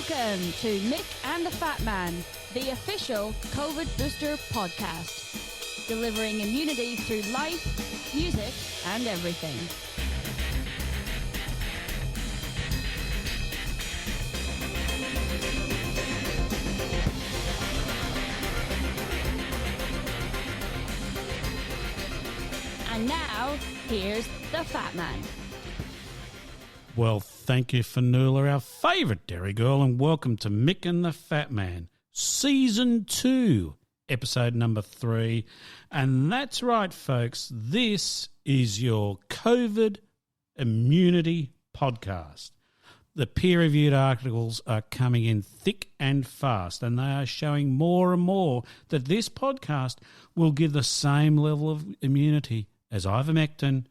Welcome to Mick and the Fat Man, the official COVID booster podcast, delivering immunity through life, music, and everything. And now, here's the Fat Man. Well, thank you, Fanula, our favourite dairy girl, and welcome to Mick and the Fat Man, Season 2, Episode number 3. And that's right, folks, this is your COVID immunity podcast. The peer-reviewed articles are coming in thick and fast, and they are showing more and more that this podcast will give the same level of immunity as ivermectin,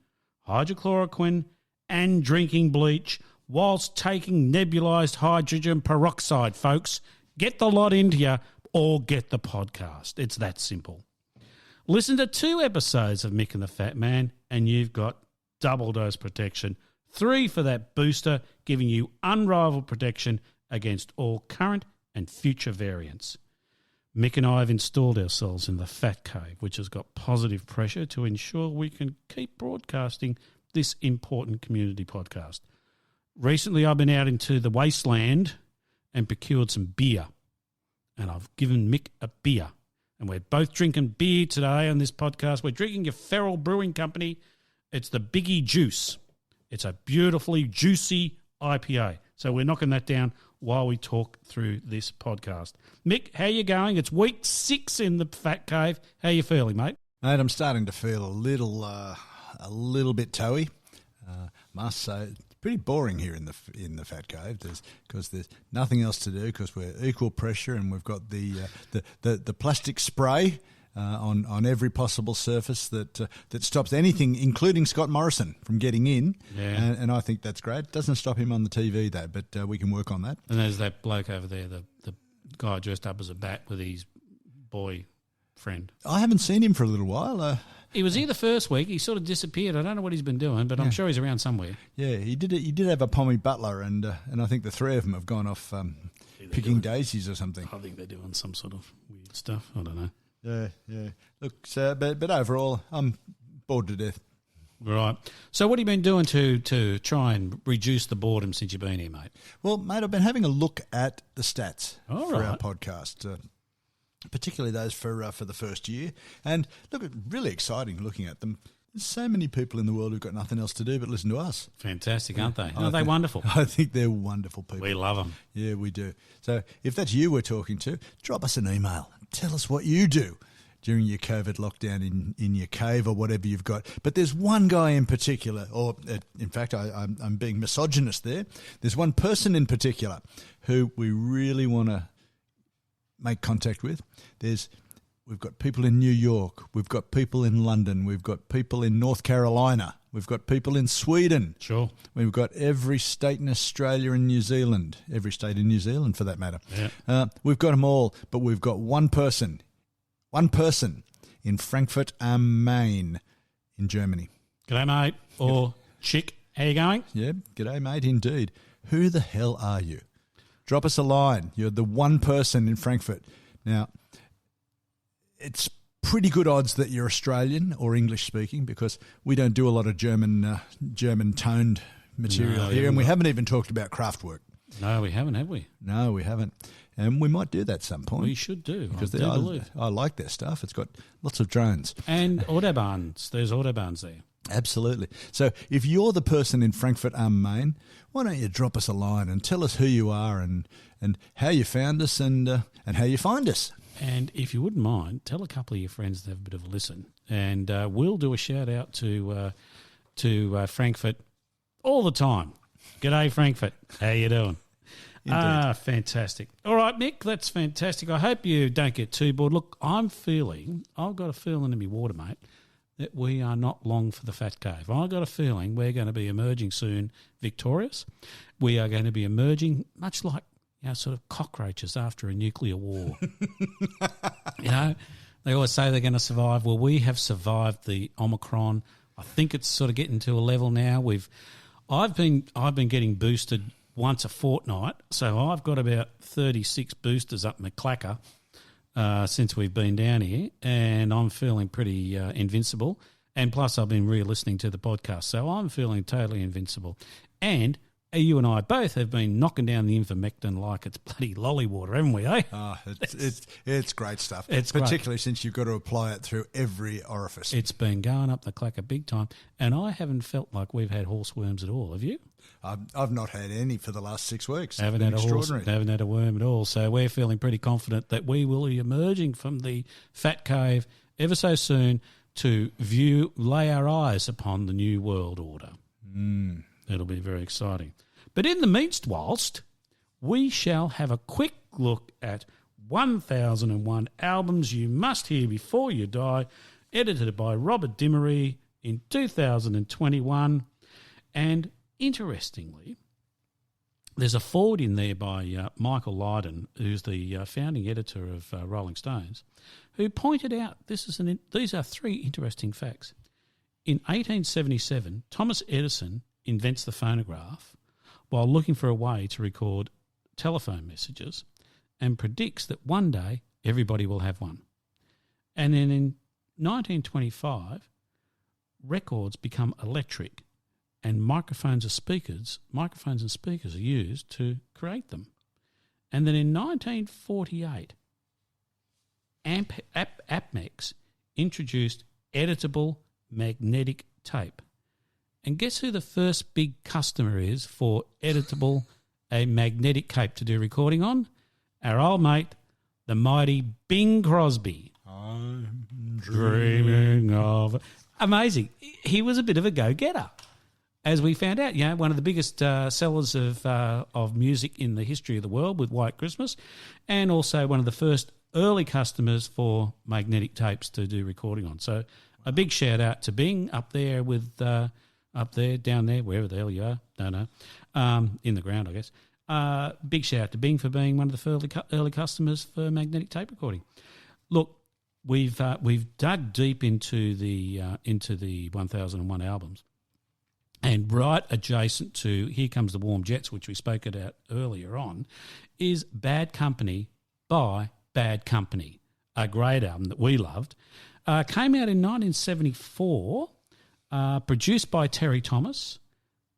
hydrochloroquine, and drinking bleach whilst taking nebulized hydrogen peroxide, folks. Get the lot into you or get the podcast. It's that simple. Listen to 2 episodes of Mick and the Fat Man and you've got double dose protection. 3 for that booster, giving you unrivaled protection against all current and future variants. Mick and I have installed ourselves in the Fat Cave, which has got positive pressure to ensure we can keep broadcasting this important community podcast. Recently, I've been out into the wasteland and procured some beer, and I've given Mick a beer. And we're both drinking beer today on this podcast. We're drinking your Feral Brewing Company. It's the Biggie Juice. It's a beautifully juicy IPA. So we're knocking that down while we talk through this podcast. Mick, how you going? It's week 6 in the Fat Cave. How you feeling, mate? Mate, I'm starting to feel a little bit toey. Must say, it's pretty boring here in the Fat Cave because there's nothing else to do because we're equal pressure and we've got the plastic spray on every possible surface that stops anything, including Scott Morrison, from getting in. Yeah. And I think that's great. It doesn't stop him on the TV though, but we can work on that. And there's that bloke over there, the guy dressed up as a bat with his boy friend. I haven't seen him for a little while. He was here the first week. He sort of disappeared. I don't know what he's been doing, but I'm sure he's around somewhere. Yeah, he did have a Pommy Butler, and I think the 3 of them have gone off picking daisies or something. I think they're doing some sort of weird stuff. I don't know. Yeah. Look, but overall, I'm bored to death. Right. So what have you been doing to try and reduce the boredom since you've been here, mate? Well, mate, I've been having a look at the stats for our podcast. Particularly those for the first year. And look, really exciting looking at them. There's so many people in the world who've got nothing else to do but listen to us. Fantastic, aren't they? Aren't they wonderful? I think they're wonderful people. We love them. Yeah, we do. So if that's you we're talking to, drop us an email. Tell us what you do during your COVID lockdown in your cave or whatever you've got. But there's one guy in particular, or in fact, I'm being misogynist there. There's one person in particular who we really want to make contact with. We've got people in New York, we've got people in London, we've got people in North Carolina, we've got people in Sweden. Sure. We've got every state in Australia and New Zealand, every state in New Zealand for that matter. Yeah. We've got them all, but we've got one person in Frankfurt am Main in Germany. G'day, mate. Or chick, how you going? Yeah, g'day, mate, indeed. Who the hell are you? Drop us a line. You're the one person in Frankfurt. Now, it's pretty good odds that you're Australian or English speaking because we don't do a lot of German toned material here, and we haven't even talked about craft work. No, we haven't, have we? No, we haven't. And we might do that some point. We should do. Because I like their stuff. It's got lots of drones. And Autobahns. There's Autobahns there. Absolutely. So if you're the person in Frankfurt am Main, why don't you drop us a line and tell us who you are and how you found us and how you find us. And if you wouldn't mind, tell a couple of your friends to have a bit of a listen. And we'll do a shout out to Frankfurt all the time. G'day, Frankfurt. How you doing? Indeed. Fantastic. All right, Mick, that's fantastic. I hope you don't get too bored. Look, I've got a feeling in my water, mate, that we are not long for the Fat Cave. I've got a feeling we're going to be emerging soon victorious. We are going to be emerging much like, sort of cockroaches after a nuclear war. They always say they're going to survive. Well, we have survived the Omicron. I think it's sort of getting to a level now. I've been getting boosted once a fortnight. So I've got about 36 boosters up my clacker since we've been down here, and I'm feeling pretty invincible. And plus I've been re-listening to the podcast, so I'm feeling totally invincible. And you and I both have been knocking down the ivermectin like it's bloody lolly water, haven't we, eh? Oh, it's great stuff. It's particularly great. Since you've got to apply it through every orifice. It's been going up the clacker big time, and I haven't felt like we've had horseworms at all. Have you? I've not had any for the last 6 weeks. Haven't had a horse, haven't had a worm at all. So we're feeling pretty confident that we will be emerging from the fat cave ever so soon to lay our eyes upon the new world order. It'll be very exciting. But in the meanwhilst, we shall have a quick look at 1001 albums you must hear before you die, edited by Robert Dimery in 2021. And interestingly, there's a forward in there by Michael Lydon, who's the founding editor of Rolling Stones, who pointed out these are three interesting facts. In 1877, Thomas Edison invents the phonograph while looking for a way to record telephone messages and predicts that one day everybody will have one. And then in 1925, records become electric and microphones and speakers are used to create them. And then in 1948, Apmex introduced editable magnetic tape. And guess who the first big customer is for a magnetic tape to do recording on? Our old mate, the mighty Bing Crosby. I'm Dreaming of... Amazing. He was a bit of a go-getter, as we found out. One of the biggest sellers of music in the history of the world with White Christmas, and also one of the first early customers for magnetic tapes to do recording on. So a big shout-out to Bing up there with... up there, down there, wherever the hell you are, don't know, in the ground, I guess. Big shout out to Bing for being one of the early customers for magnetic tape recording. Look, we've dug deep into the 1001 albums, and right adjacent to Here Comes the Warm Jets, which we spoke about earlier on, is Bad Company by Bad Company, a great album that we loved. Came out in 1974. Produced by Terry Thomas,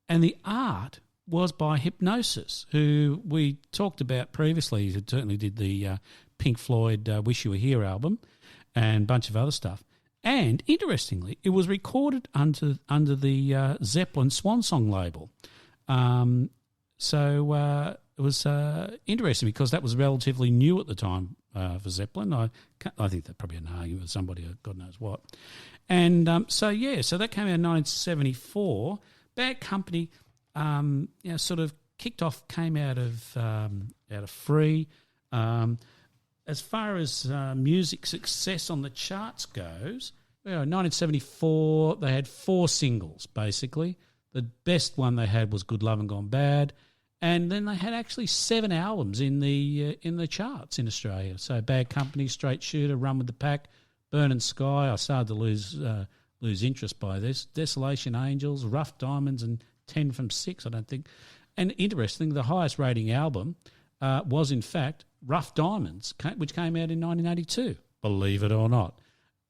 and the art was by Hypnosis, who we talked about previously, who certainly did the Pink Floyd Wish You Were Here album and a bunch of other stuff. And interestingly, it was recorded under the Zeppelin Swan Song label. So it was interesting because that was relatively new at the time for Zeppelin. I think they're probably an argument with somebody, God knows what. And so that came out in 1974. Bad Company, sort of kicked off, came out of Free. As far as music success on the charts goes, in 1974 they had 4 singles basically. The best one they had was Good Love and Gone Bad, and then they had actually 7 albums in the charts in Australia. So Bad Company, Straight Shooter, Run with the Pack, Burning Sky. I started to lose interest by this. Desolation Angels, Rough Diamonds, and 10 from 6, I don't think. And interesting, the highest rating album was in fact Rough Diamonds, which came out in 1982. Believe it or not,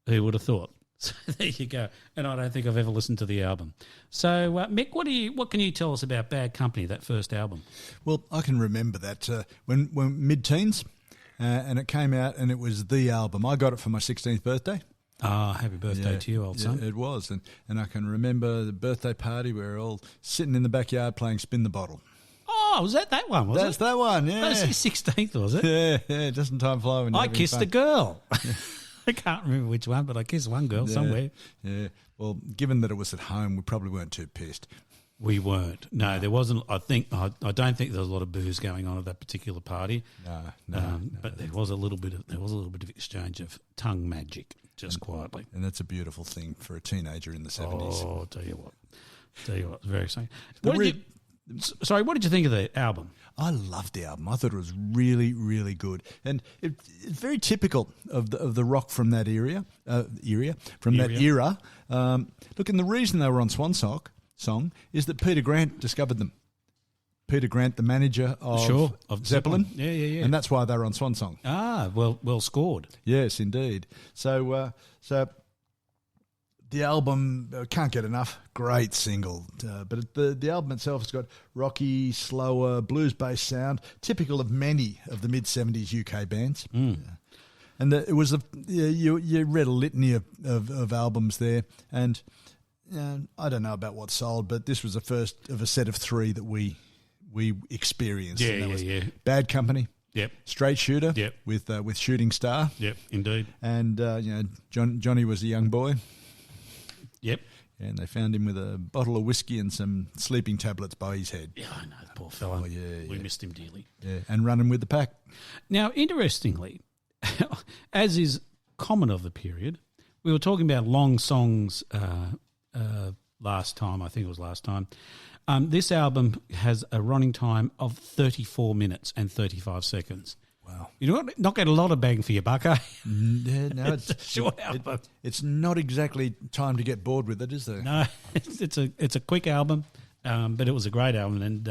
who would have thought? So there you go. And I don't think I've ever listened to the album. So Mick, what can you tell us about Bad Company, that first album? Well, I can remember that when mid-teens. And it came out, and it was the album. I got it for my 16th birthday. Ah, happy birthday to you, old son. It was. And I can remember the birthday party. We were all sitting in the backyard playing Spin the Bottle. Oh, was that one, was it? That's that one, yeah. That was your 16th, was it? Yeah, just in time fly when you're I kissed fun. a girl. I can't remember which one, but I kissed one girl somewhere. Yeah, well, given that it was at home, we probably weren't too pissed. We weren't. No, there wasn't. I don't think there was a lot of booze going on at that particular party. No. But there was a little bit of exchange of tongue magic, just quietly. And that's a beautiful thing for a teenager in the 70s. Oh, I'll tell you what, it's very exciting. What did you think of the album? I loved the album. I thought it was really, really good, and it's very typical of the rock from that era. Look, and the reason they were on Swan Song is that Peter Grant discovered them. Peter Grant, the manager of Zeppelin. Yeah. And that's why they were on Swan Song. Ah, well scored. Yes, indeed. So the album, can't get enough, great single. But the album itself has got rocky, slower, blues-based sound, typical of many of the mid-70s UK bands. And it was you read a litany of albums there, and I don't know about what sold, but this was the first of a set of three that we experienced. Yeah. Bad Company. Yep. Straight Shooter. Yep. With Shooting Star. Yep, indeed. And Johnny was a young boy. Yep. And they found him with a bottle of whiskey and some sleeping tablets by his head. Yeah, I know, poor fellow. Oh, yeah. We missed him dearly. Yeah, and running with the pack. Now, interestingly, as is common of the period, we were talking about long songs last time. I think it was last time. This album has a running time of 34 minutes and 35 seconds. Wow. You're not getting a lot of bang for your buck, eh? Yeah, no, it's a short album. It's not exactly time to get bored with it, is there? No, it's a quick album, but it was a great album, and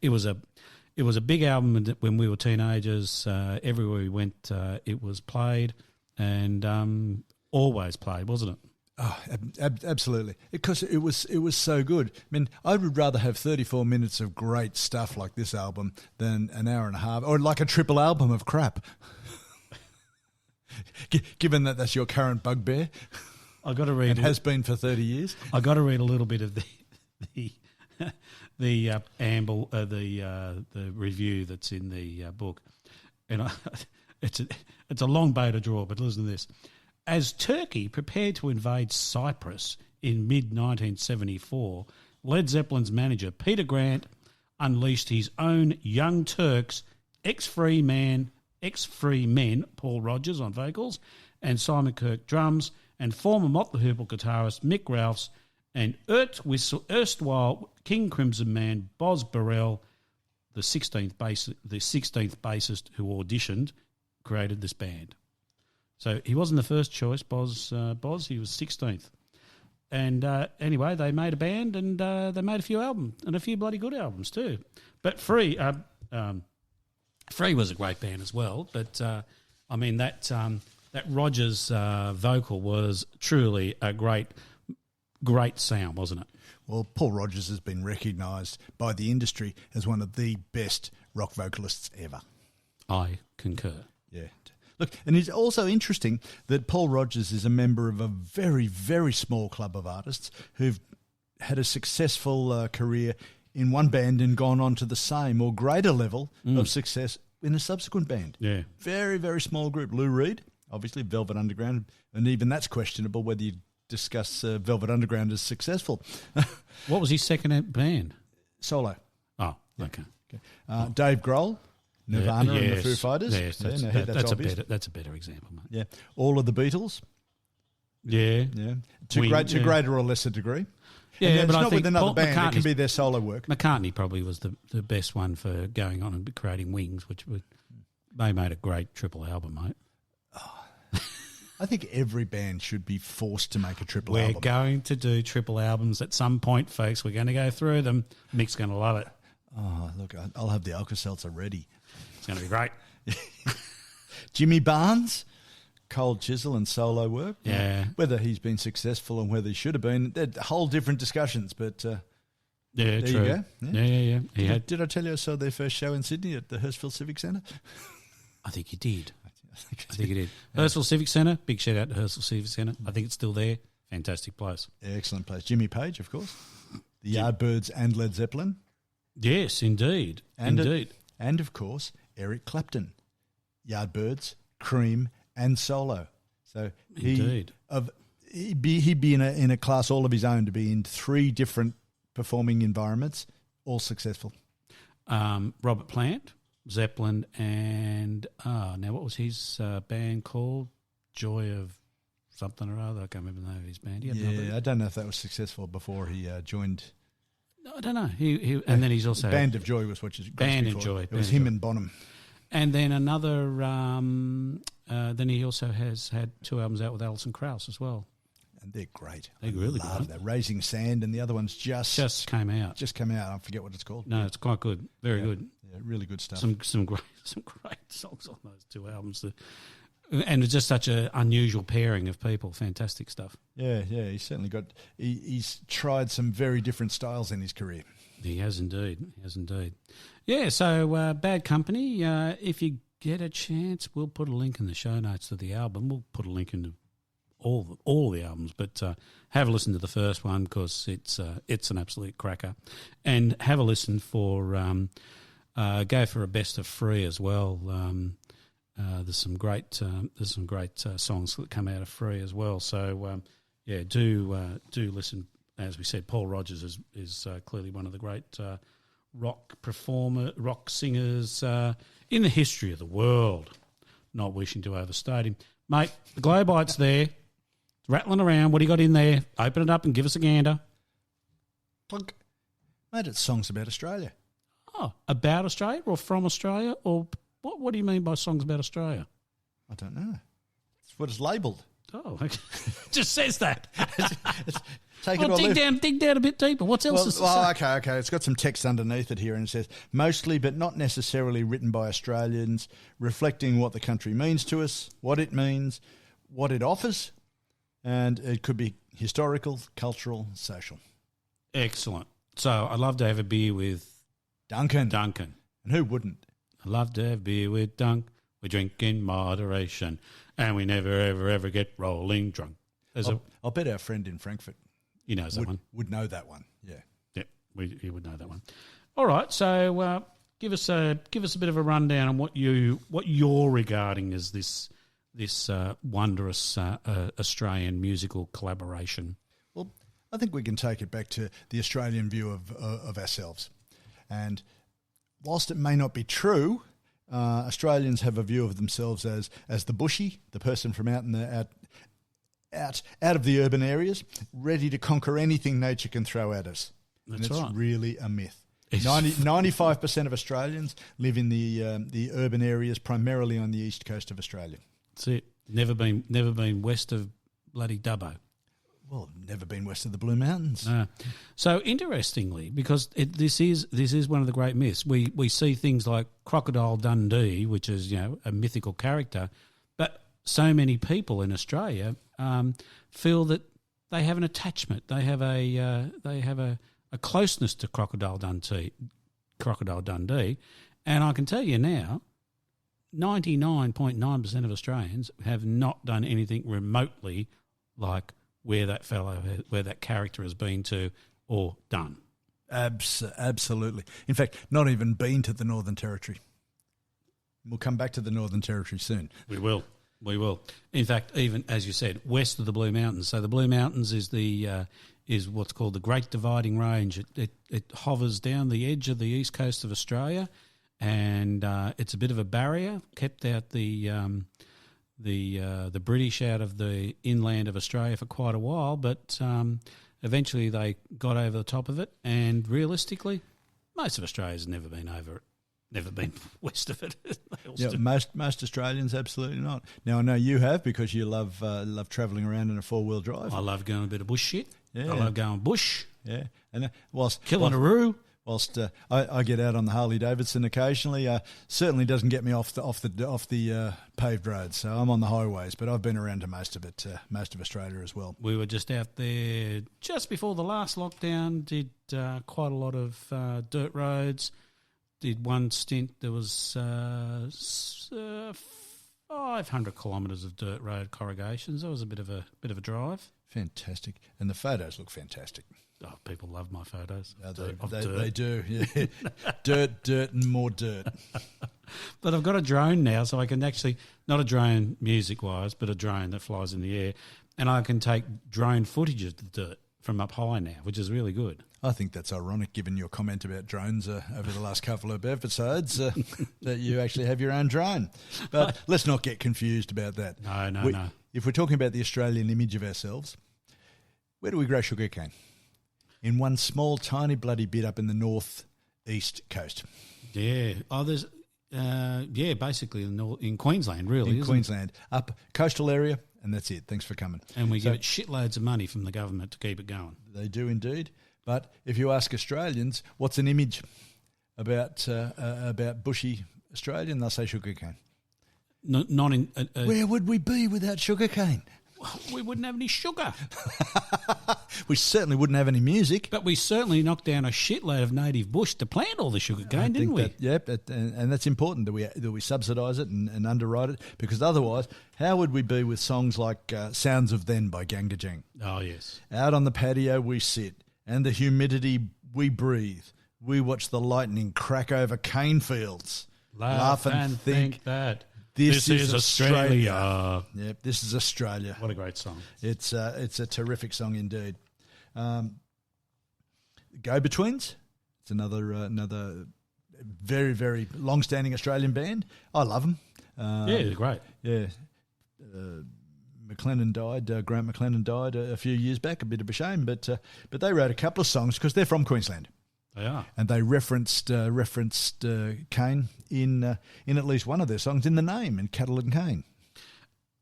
it was a big album when we were teenagers. Everywhere we went, it was played, and always played, wasn't it? Oh, absolutely. Because it was so good. I mean, I would rather have 34 minutes of great stuff like this album than an hour and a half, or like a triple album of crap. Given that that's your current bugbear, I got to read. It has been for 30 years. I got to read a little bit of the amble, the review that's in the book, and it's a long bow to draw. But listen to this. As Turkey prepared to invade Cyprus in mid-1974, Led Zeppelin's manager, Peter Grant, unleashed his own Young Turks, ex-free men, Paul Rodgers on vocals, and Simon Kirke drums, and former Motley Hoople guitarist Mick Ralphs, and erstwhile King Crimson man Boz Burrell, the 16th bassist who auditioned, created this band. So he wasn't the first choice, Boz. He was 16th. And anyway, they made a band, and they made a few albums, and a few bloody good albums too. But Free was a great band as well. But I mean that Rodgers vocal was truly a great sound, wasn't it? Well, Paul Rodgers has been recognised by the industry as one of the best rock vocalists ever. I concur. Yeah. Look, and it's also interesting that Paul Rodgers is a member of a very, very small club of artists who've had a successful career in one band and gone on to the same or greater level of success in a subsequent band. Yeah. Very, very small group. Lou Reed, obviously, Velvet Underground, and even that's questionable whether you discuss Velvet Underground as successful. What was his second band? Solo. Oh, okay. Dave Grohl. Nirvana and the Foo Fighters. Yes, that's a better example, mate. Yeah, all of the Beatles. Yeah, to greater or lesser degree. Yeah, but I not think with another band. It can McCartney's be their solo work. McCartney probably was the best one for going on and creating Wings, which they made a great triple album, mate. I think every band should be forced to make a triple album. We're going to do triple albums at some point, folks. We're going to go through them. Mick's going to love it. Oh, look, I'll have the Alka-Seltzer ready. It's going to be great. Jimmy Barnes, Cold Chisel and solo work. Yeah. Whether he's been successful and whether he should have been, they're whole different discussions, but yeah, there true. you go. Yeah. Did I tell you I saw their first show in Sydney at the Hurstville Civic Centre? I think you did. I think you did. Hurstville Civic Centre, big shout out to Hurstville Civic Centre. I think it's still there. Fantastic place. Excellent place. Jimmy Page, of course. The Yardbirds and Led Zeppelin. Yes, indeed. And of course, Eric Clapton, Yardbirds, Cream, and solo. So he'd be in a class all of his own to be in three different performing environments, all successful. Robert Plant, Zeppelin, and now what was his band called? Joy of something or other. I can't remember the name of his band. I don't know if that was successful before he joined. I don't know. He and then he's also Band of Joy was what you Band of Joy. It was him and Bonham. And then another. Then he also has had two albums out with Alison Krauss as well. and they're great. They're really love good. that. Raising Sand, and the other one's just came out. Just came out. I forget what it's called. No, it's quite good. Very good. Yeah, really good stuff. Some great songs on those two albums. And it's just such an unusual pairing of people. Fantastic stuff. Yeah. He's certainly got. He's tried some very different styles in his career. He has indeed. Yeah. So Bad Company. If you get a chance, we'll put a link in the show notes to the album. We'll put a link into all the albums, but have a listen to the first one because it's an absolute cracker, and have a listen for go for a best of Free as well. There's some great songs that come out of Free as well. So do listen. As we said, Paul Rodgers is clearly one of the great rock singers in the history of the world. Not wishing to overstate him, mate. The Globite's there. Rattling around. What do you got in there? Open it up and give us a gander. Plunk. Mate, it's songs about Australia. Oh, about Australia or from Australia? Or what do you mean by songs about Australia? I don't know. It's what it's labelled. Oh, okay. Just says that. Take it or dig down a bit deeper. What else is it? Okay. It's got some text underneath it here, and it says, mostly but not necessarily written by Australians, reflecting what the country means to us, what it means, what it offers, and it could be historical, cultural, social. Excellent. So I'd love to have a beer with Duncan. And who wouldn't? I'd love to have beer with Dunk. We drink in moderation, and we never, ever, ever get rolling drunk. I'll bet our friend in Frankfurt he knows that one. Would know that one, yeah. Yeah, he would know that one. All right, so give us a bit of a rundown on what you're regarding as this wondrous Australian musical collaboration. Well, I think we can take it back to the Australian view of ourselves. And whilst it may not be true, Australians have a view of themselves as the bushy, the person from out of the urban areas, ready to conquer anything nature can throw at us. That's and it's right. really a myth. 95% of Australians live in the urban areas, primarily on the east coast of Australia. That's it. Never been west of bloody Dubbo. Well, never been west of the Blue Mountains. So interestingly, because this is one of the great myths, we see things like Crocodile Dundee, which is a mythical character, but so many people in Australia feel that they have an attachment, they have a closeness to Crocodile Dundee, and I can tell you now, 99.9% of Australians have not done anything remotely like where that character has been to or done. Absolutely. In fact, not even been to the Northern Territory. We'll come back to the Northern Territory soon. We will. In fact, even as you said, west of the Blue Mountains. So the Blue Mountains is what's called the Great Dividing Range. It hovers down the edge of the east coast of Australia, and it's a bit of a barrier, kept out the British out of the inland of Australia for quite a while, but eventually they got over the top of it, and realistically, most of Australia's never been over it. Never been west of it. Most Australians absolutely not. Now I know you have, because you love travelling around in a 4-wheel drive. I love going a bit of bush shit. Yeah. I love going bush. Yeah, and killing a roo. Whilst I get out on the Harley Davidson occasionally, certainly doesn't get me off the paved roads. So I'm on the highways, but I've been around to most of Australia as well. We were just out there just before the last lockdown. Did quite a lot of dirt roads. Did one stint. There was 500 kilometres of dirt road corrugations. That was a bit of a drive. Fantastic, and the photos look fantastic. Oh, people love my photos. They do, yeah. dirt, and more dirt. But I've got a drone now, so I can actually, not a drone music-wise, but a drone that flies in the air, and I can take drone footage of the dirt from up high now, which is really good. I think that's ironic, given your comment about drones over the last couple of episodes, that you actually have your own drone. But let's not get confused about that. No. If we're talking about the Australian image of ourselves, where do we grow sugarcane? In one small, tiny, bloody bit up in the north-east coast. Yeah. Oh, there's, basically in Queensland, really. In Queensland, up coastal area, and that's it. Thanks for coming. And we give it shitloads of money from the government to keep it going. They do indeed. But if you ask Australians, what's an image about bushy Australian, they'll say sugarcane. Where would we be without sugarcane? We wouldn't have any sugar. We certainly wouldn't have any music. But we certainly knocked down a shitload of native bush to plant all the sugarcane, didn't we? And that's important that we subsidise it and underwrite it, because otherwise, how would we be with songs like Sounds of Then by Gangajang? Oh, yes. Out on the patio we sit, and the humidity we breathe. We watch the lightning crack over cane fields. Laugh and think that this is Australia. Yep, this is Australia. What a great song. It's a terrific song indeed. Go-Betweens. It's another very, very long-standing Australian band. I love them. They're great. Yeah. McLennan died. Grant McLennan died a few years back. A bit of a shame, but they wrote a couple of songs because they're from Queensland. They are, and they referenced cane in at least one of their songs in the name, in Cattle and Cane.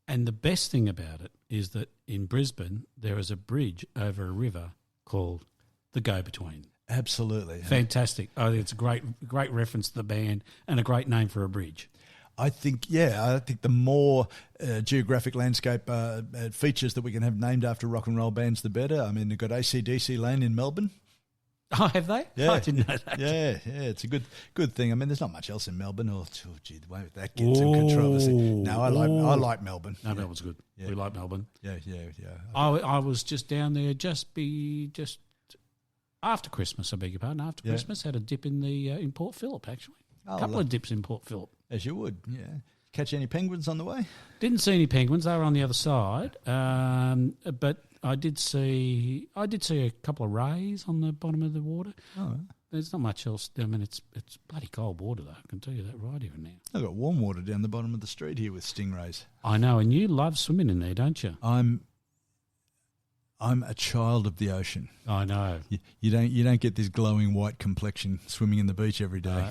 And the best thing about it is that in Brisbane there is a bridge over a river called the Go-Between. Absolutely, fantastic. I think it's a great reference to the band and a great name for a bridge. I think the more geographic landscape features that we can have named after rock and roll bands, the better. I mean, they've got AC/DC Lane in Melbourne. Oh, have they? Yeah. I didn't know that. Yeah, it's a good thing. I mean, there's not much else in Melbourne. The way that gets some controversy. No, I like Melbourne. No, Melbourne's good. Yeah. We like Melbourne. Yeah. I was just down there just after Christmas, I beg your pardon, Christmas, had a dip in Port Phillip, actually. A couple of dips in Port Phillip. As you would, yeah. Catch any penguins on the way? Didn't see any penguins. They were on the other side. But I did see a couple of rays on the bottom of the water. Oh. There's not much else. I mean, it's bloody cold water, though. I can tell you that right here and now. I've got warm water down the bottom of the street here with stingrays. I know, and you love swimming in there, don't you? I'm a child of the ocean. I know. You don't get this glowing white complexion swimming in the beach every day.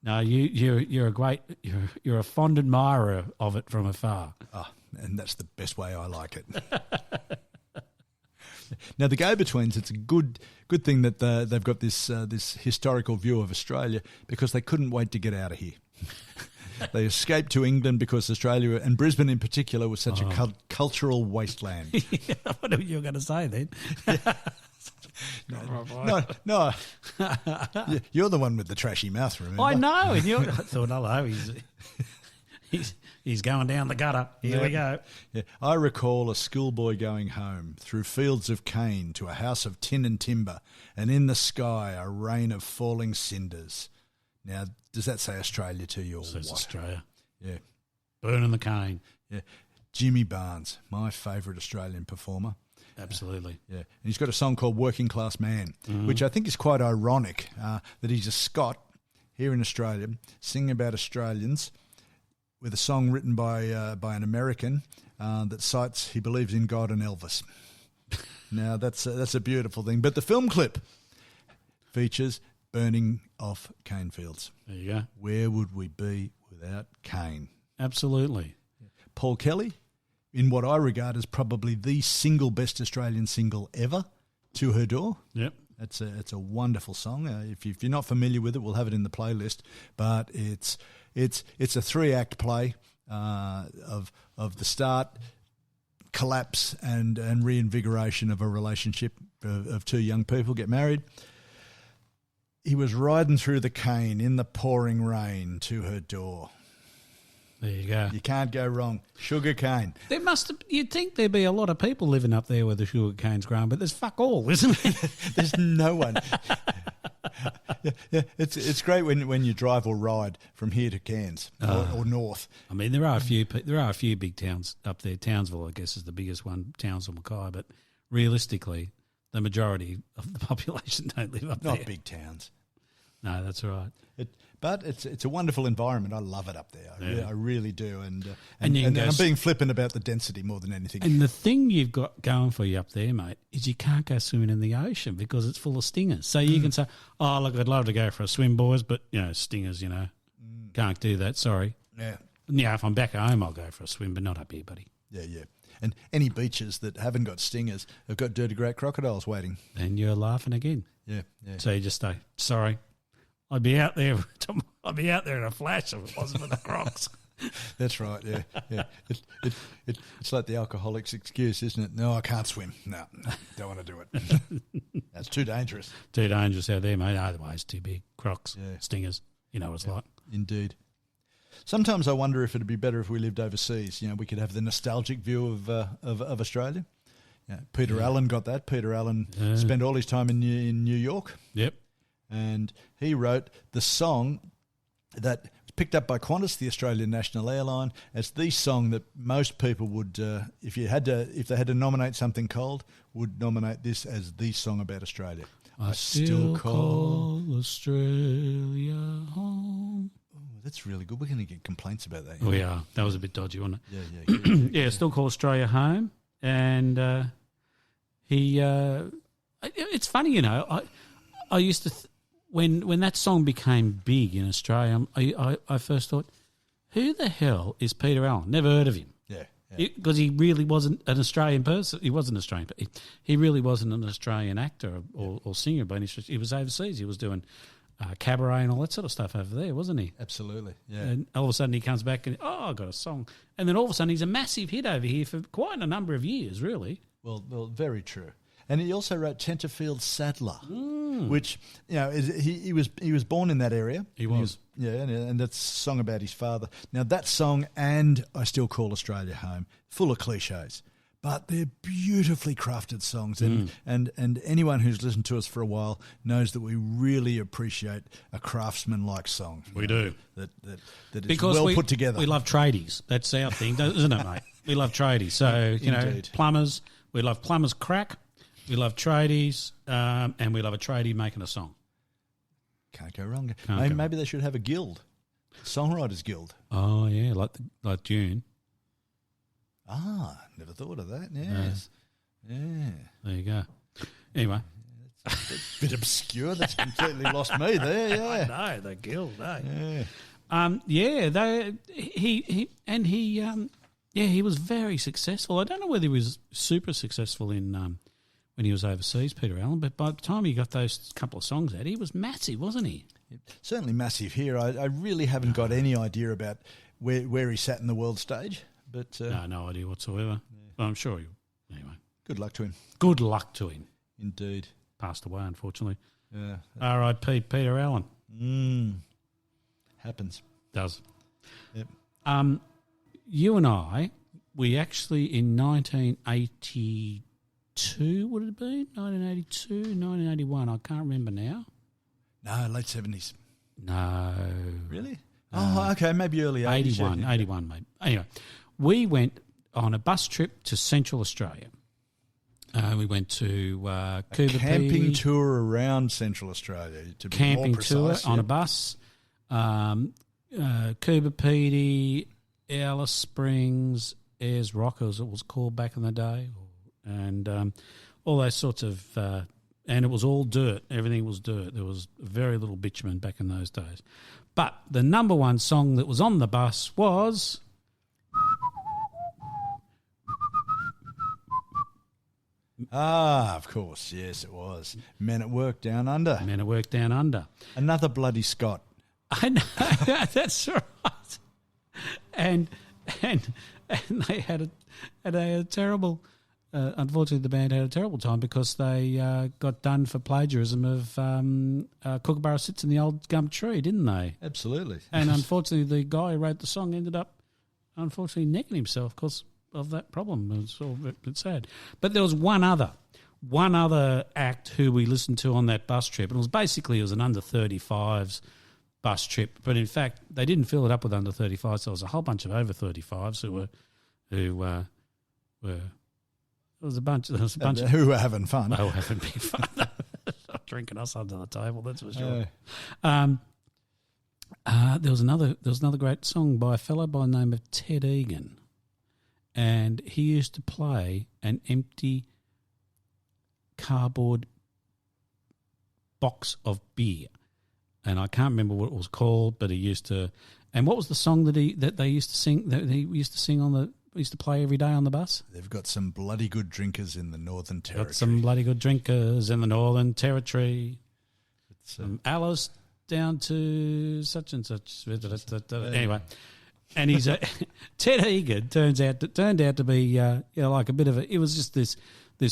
No, you're a fond admirer of it from afar. Oh, and that's the best way I like it. Now, the Go-Betweens, it's a good thing that they've got this historical view of Australia, because they couldn't wait to get out of here. They escaped to England because Australia, and Brisbane in particular, was such a cultural wasteland. Yeah, what were you going to say then? No. You're the one with the trashy mouth, remember? I know. And I thought, hello, he's going down the gutter. Here we go. Yeah. I recall a schoolboy going home through fields of cane to a house of tin and timber, and in the sky a rain of falling cinders. Now, does that say Australia to you or Says what? Australia. Yeah. Burning the cane. Yeah. Jimmy Barnes, my favourite Australian performer. Absolutely. Yeah. And he's got a song called Working Class Man, which I think is quite ironic that he's a Scot here in Australia singing about Australians with a song written by an American that cites he believes in God and Elvis. Now, that's a beautiful thing. But the film clip features burning off cane fields. There you go. Where would we be without cane? Absolutely. Paul Kelly, in what I regard as probably the single best Australian single ever, To Her Door. Yep. It's a wonderful song. If you're not familiar with it, we'll have it in the playlist. But it's a 3-act play of the start, collapse, and reinvigoration of a relationship of two young people get married. He was riding through the cane in the pouring rain to her door. There you go. You can't go wrong. Sugar cane. You'd think there'd be a lot of people living up there where the sugar cane's grown, but there's fuck all, isn't there? There's no one. Yeah. It's great when you drive or ride from here to Cairns or north. I mean, there are a few big towns up there. Townsville, I guess, is the biggest one. Townsville, Mackay, but realistically, the majority of the population don't live up there. Not big towns. No, that's all right. But it's a wonderful environment. I love it up there. I really do. And I'm being flippant about the density more than anything. And the thing you've got going for you up there, mate, is you can't go swimming in the ocean because it's full of stingers. So you can say, oh, look, I'd love to go for a swim, boys, but, stingers, can't do that. Sorry. Yeah. Yeah, if I'm back home, I'll go for a swim, but not up here, buddy. Yeah. And any beaches that haven't got stingers have got dirty great crocodiles waiting. And you're laughing again. Yeah. So you just say, sorry, I'd be out there in a flash if it wasn't for the crocs. That's right, yeah. It's like the alcoholic's excuse, isn't it? No, I can't swim. No, don't want to do it. That's too dangerous. Too dangerous out there, mate. Otherwise, too big. Crocs, Yeah. stingers, you know what it's like. Indeed. Sometimes I wonder if it'd be better if we lived overseas. We could have the nostalgic view of Australia. Peter Allen got that. Peter Allen spent all his time in New York. Yep. And he wrote the song that was picked up by Qantas, the Australian national airline, as the song that most people would, if they had to nominate something cold, would nominate this as the song about Australia. I still call Australia home. Oh, that's really good. We're going to get complaints about that. We are. That was a bit dodgy, wasn't it? Yeah. Yeah, still call Australia home. And it's funny, I used to, when that song became big in Australia, I first thought, who the hell is Peter Allen? Never heard of him. Yeah. Because he really wasn't an Australian person. He wasn't Australian, but he really wasn't an Australian actor or singer. But he was overseas. He was doing cabaret and all that sort of stuff over there, wasn't he? Absolutely, yeah. And all of a sudden he comes back and, I got a song. And then all of a sudden he's a massive hit over here for quite a number of years, really. Well, very true. And he also wrote Tenterfield Saddler, which he was born in that area. He was. And that's a song about his father. Now that song and I Still Call Australia Home, full of cliches, but they're beautifully crafted songs. And anyone who's listened to us for a while knows that we really appreciate a craftsman-like song. We do. That is Because well put together. We love tradies. That's our thing, isn't it, mate? We love tradies. So, Indeed. plumbers. We love plumbers crack. We love tradies, and we love a tradie making a song. Can't go wrong. Can't go Maybe they should have a guild, Songwriters Guild. Oh yeah, like Dune. Never thought of that. Yes, yeah. There you go. Anyway, That's a bit obscure. That's completely lost me there. Yeah, I know the guild. yeah. He was very successful. I don't know whether he was super successful in when he was overseas, Peter Allen, but by the time he got those couple of songs out, he was massive, wasn't he? Certainly massive here. I really haven't got any idea about where he sat in the world stage, but No idea whatsoever. But I'm sure anyway. good luck to him. Good luck to him. Indeed. Passed away, unfortunately. Yeah. R.I.P. Peter Allen. Happens. Does. Yep. You and I, we actually in 1982, would it have been? 1982, 1981, I can't remember now. No, late 70s. No. Really? Okay, maybe early 80s. 81, mate. Anyway, we went on a bus trip to Central Australia. We went to Coober camping tour around Central Australia, to be camping more precise. tour on a bus. Coober Pedy, Alice Springs, Ayers Rock, as it was called back in the day, and all those sorts of, and it was all dirt. Everything was dirt. There was very little bitumen back in those days. But the number one song that was on the bus was... Of course, yes, it was. Men at Work Down Under. Men at Work Down Under. Another bloody Scot. I know, that's right. And they had a terrible. Unfortunately, the band had a terrible time because they got done for plagiarism of Kookaburra Sits in the Old Gum Tree, didn't they? Absolutely. And unfortunately, the guy who wrote the song ended up, unfortunately, necking himself because of that problem. It was all a bit sad. But there was one other act who we listened to on that bus trip, and it was an under 35s bus trip. But in fact, they didn't fill it up with under 35s. So there was a whole bunch of over 35s who were. There was a bunch of who were having fun. They were having big fun. Drinking us under the table, that's for sure. There was another great song by a fellow by the name of Ted Egan, and he used to play an empty cardboard box of beer, and I can't remember what it was called, but he used to. And what was the song that they used to sing? That he used to sing on used to play every day on the bus. They've got some bloody good drinkers in the Northern Territory. Got some bloody good drinkers in the Northern Territory. From Alice down to such and such. Anyway, and he's Ted Egan turned out to be like a bit of a. It was just this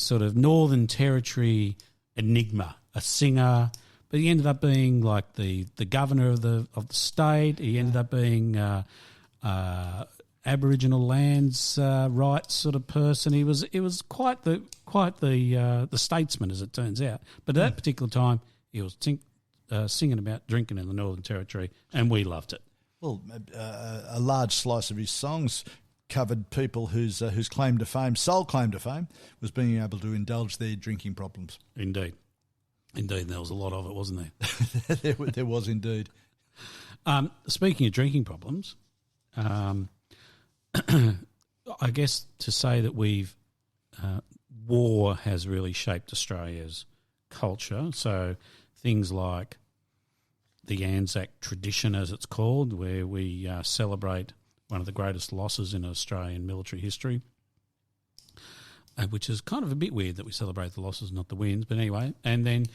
sort of Northern Territory enigma, a singer. But he ended up being like the governor of the state. He ended up being Aboriginal lands rights sort of person. It was quite the statesman, as it turns out. But at that particular time, he was singing about drinking in the Northern Territory, and we loved it. Well, a large slice of his songs covered people whose claim to fame, sole claim to fame, was being able to indulge their drinking problems. Indeed, there was a lot of it, wasn't there? there was indeed. Speaking of drinking problems, I guess to say that war has really shaped Australia's culture. So things like the Anzac tradition, as it's called, where we celebrate one of the greatest losses in Australian military history, which is kind of a bit weird that we celebrate the losses, not the wins. But anyway, and then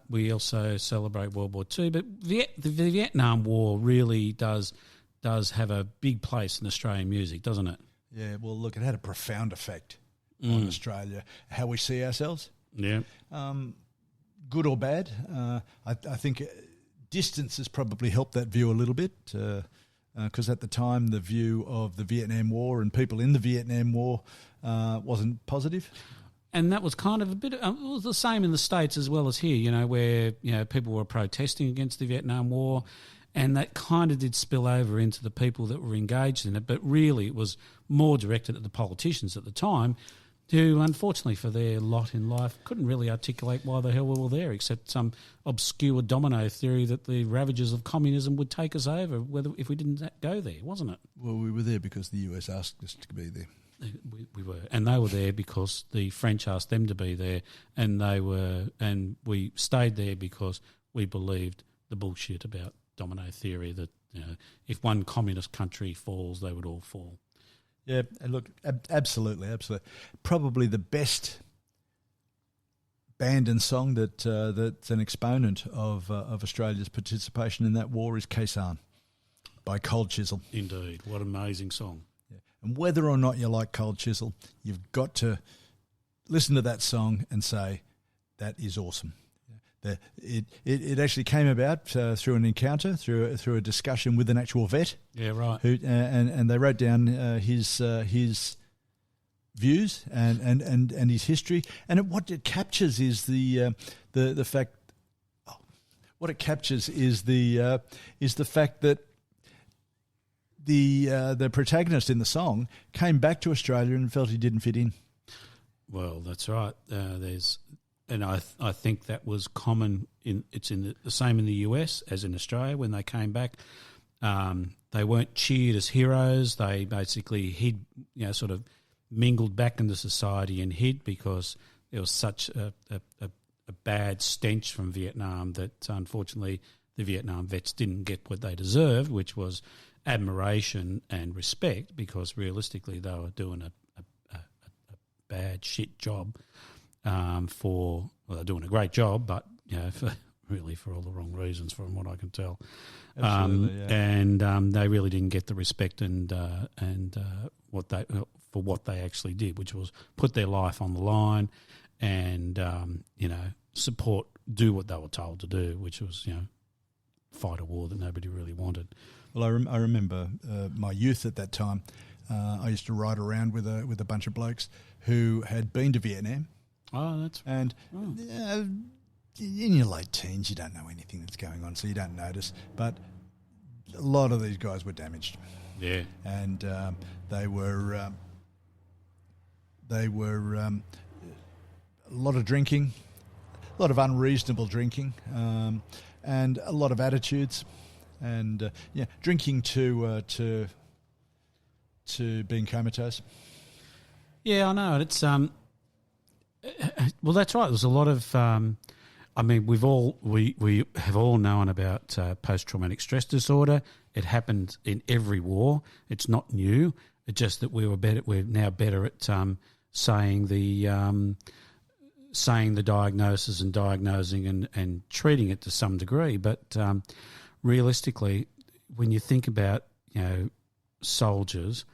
we also celebrate World War II. But the Vietnam War really does have a big place in Australian music, doesn't it? Yeah, well, look, it had a profound effect on Australia, how we see ourselves. Yeah. Good or bad. I think distance has probably helped that view a little bit because at the time the view of the Vietnam War and people in the Vietnam War wasn't positive. And that was kind of a bit. It was the same in the States as well as here. Where people were protesting against the Vietnam War, and that kind of did spill over into the people that were engaged in it. But really, it was more directed at the politicians at the time, who, unfortunately for their lot in life, couldn't really articulate why the hell we were there, except some obscure domino theory that the ravages of communism would take us over if we didn't go there, wasn't it? Well, we were there because the US asked us to be there. We were, and they were there because the French asked them to be there, and we stayed there because we believed the bullshit about domino theory that if one communist country falls, they would all fall. Yeah, look, absolutely. Probably the best band and song that's an exponent of Australia's participation in that war is Khe-Sanh by Cold Chisel. Indeed, what an amazing song. Yeah. And whether or not you like Cold Chisel, you've got to listen to that song and say, that is awesome. It actually came about through an encounter, through a discussion with an actual vet. Yeah, right. Who and they wrote down his views and his history, and what it captures is the fact. What it captures is the fact that the protagonist in the song came back to Australia and felt he didn't fit in. Well, that's right. And I think that was common. It's the same in the US as in Australia when they came back. They weren't cheered as heroes. They basically hid, sort of mingled back into society and hid because there was such a bad stench from Vietnam that unfortunately the Vietnam vets didn't get what they deserved, which was admiration and respect, because realistically they were doing a bad shit job. They're doing a great job, but for all the wrong reasons, from what I can tell. Absolutely, yeah. And they really didn't get the respect and what they actually did, which was put their life on the line and do what they were told to do, which was fight a war that nobody really wanted. Well, I remember my youth at that time. I used to ride around with a bunch of blokes who had been to Vietnam. Oh, in your late teens, you don't know anything that's going on, so you don't notice. But a lot of these guys were damaged. Yeah, and they were a lot of drinking, a lot of unreasonable drinking, and a lot of attitudes, and drinking to being comatose. Yeah, I know. It's well, that's right. There's a lot of. We have all known about post-traumatic stress disorder. It happened in every war. It's not new. It's just that we're now better at saying the diagnosis and diagnosing and treating it to some degree. But realistically, when you think about, soldiers,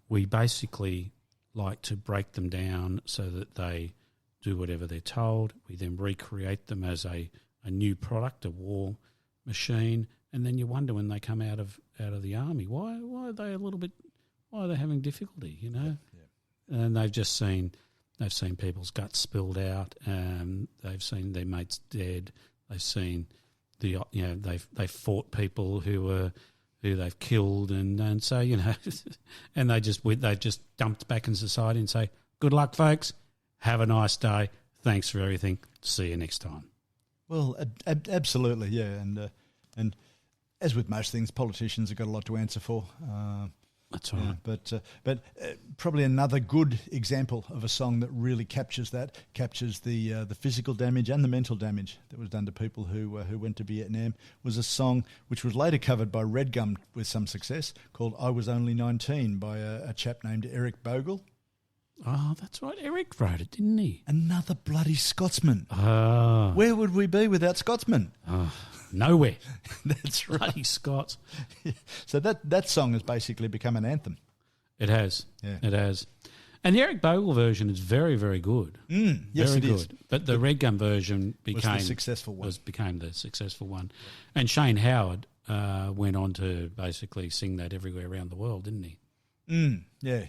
we basically like to break them down so that they do whatever they're told. We then recreate them as a new product, a war machine, and then you wonder when they come out of the army, why are they having difficulty, Yeah. And they've seen people's guts spilled out, they've seen their mates dead, they've seen they've fought people who they've killed, and so and they just dumped back in society and say, good luck, folks, have a nice day, thanks for everything, see you next time. Well, absolutely, yeah, and as with most things, politicians have got a lot to answer for. That's right. Yeah, but probably another good example of a song that really captures the physical damage and the mental damage that was done to people who went to Vietnam, was a song which was later covered by Redgum with some success, called "I Was Only 19" by a chap named Eric Bogle. Oh, that's right. Eric wrote it, didn't he? Another bloody Scotsman. Oh. Where would we be without Scotsmen? Oh, nowhere. That's right. Bloody Scots. So that song has basically become an anthem. It has. Yeah. It has. And the Eric Bogle version is very, very good. Yes, very it good. is. But the Redgum version became the successful one. Became the successful one. And Shane Howard went on to basically sing that everywhere around the world, didn't he? Yeah.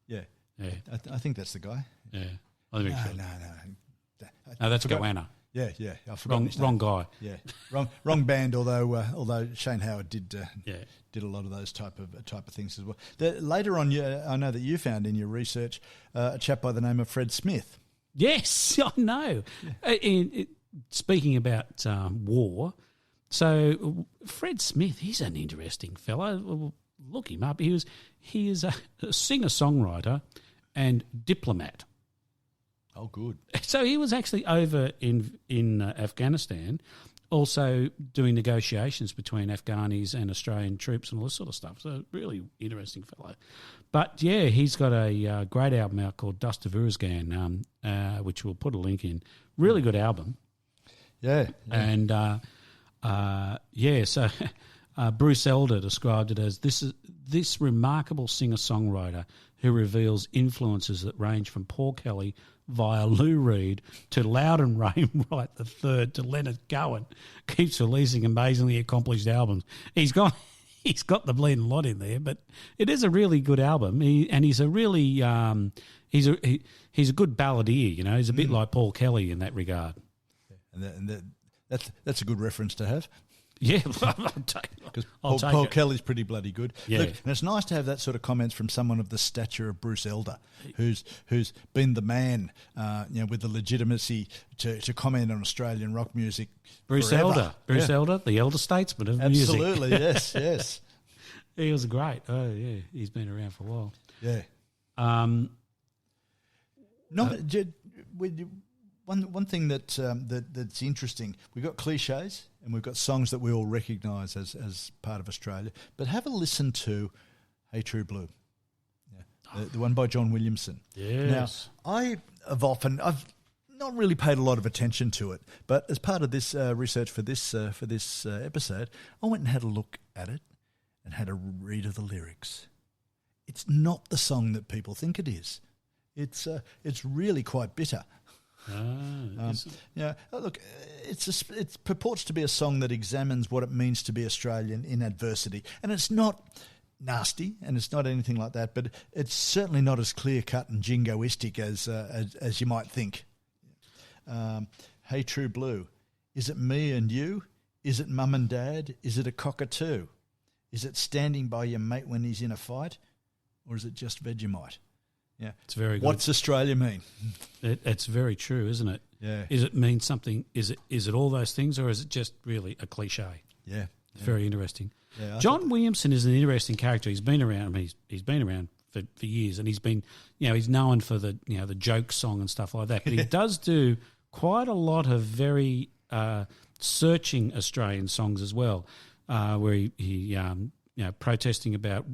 Yeah. I think that's the guy. Yeah. No. No, that's Goanna. Yeah. I forgot. Wrong guy. Yeah, wrong band. Although Shane Howard did a lot of those type of things as well. Later on, I know that you found in your research a chap by the name of Fred Smith. Yes, I know. Yeah. Speaking about war, so Fred Smith, he's an interesting fellow. Look him up. He is a singer-songwriter and diplomat. Oh, good. So he was actually over in Afghanistan, also doing negotiations between Afghanis and Australian troops and all this sort of stuff. So really interesting fellow. But yeah, he's got a great album out called Dust of Uruzgan, which we'll put a link in. Really good album. Yeah. And so Bruce Elder described it as this remarkable singer-songwriter who reveals influences that range from Paul Kelly via Lou Reed to Loudon Wainwright III to Leonard Cohen, keeps releasing amazingly accomplished albums. He's got the bleeding lot in there, but it is a really good album. He's a really he's a good balladeer. He's a bit like Paul Kelly in that regard. And that's a good reference to have. Yeah, I'll take it. Because Paul Kelly's pretty bloody good. Yeah. Look, and it's nice to have that sort of comments from someone of the stature of Bruce Elder, who's been the man, with the legitimacy to comment on Australian rock music. Bruce forever. Elder, the elder statesman of music. Absolutely, yes. He was great. Oh yeah, he's been around for a while. Yeah. One thing that's interesting, we've got cliches and we've got songs that we all recognise as part of Australia, but have a listen to Hey True Blue, the one by John Williamson. Yes. Now, I've not really paid a lot of attention to it, but as part of this research for this episode, I went and had a look at it and had a read of the lyrics. It's not the song that people think it is. It's really quite bitter. Look, it purports to be a song that examines what it means to be Australian in adversity, and it's not nasty and it's not anything like that, but it's certainly not as clear cut and jingoistic as you might think. Hey True Blue, is it me and you? Is it mum and dad? Is it a cockatoo? Is it standing by your mate when he's in a fight, or is it just Vegemite? Yeah, it's very good. What's Australia mean? It's very true, isn't it? Yeah. Is it mean something? Is it all those things, or is it just really a cliche? Yeah, it's very interesting. Yeah, John Williamson is an interesting character. He's been around. He's been around for years, and he's been, he's known for the the joke song and stuff like that. But he does do quite a lot of very searching Australian songs as well, where he protesting about